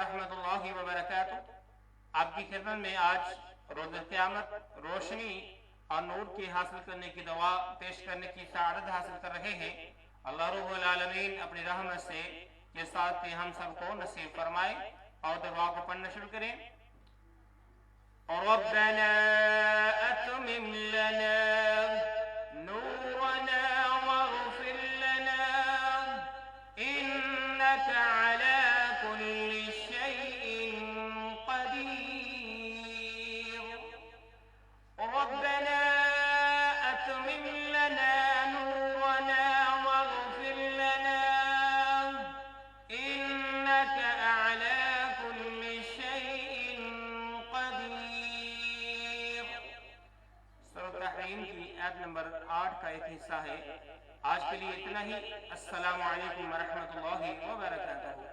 वरहमतुल्लाहि वबरकातुह। आपकी खिदमत में आज रोज़ क़यामत रोशनी और नूर की हासिल करने की दुआ पेश करने की सआदत हासिल कर रहे हैं। अल्लाह रब्बुल आलमीन अपनी रहमत से ये साथ हम सबको नसीब फरमाए और दुआ को पढ़ना शुरू करें। रब्बना अतमिम लना नूरना वग़फिर लना इन्नका अला कुल्ली शैइन क़दीर। रब्बना अतमिम लना नूरना वग़फिर लना इन्नका अला कुल्ली शैइन क़दीर। सूरह तहरीम की आयत नंबर 8 का एक हिस्सा है। आज के लिए इतना ही। अस्सलामु अलैकुम वरहमतुल्लाहि वबरकातुहू।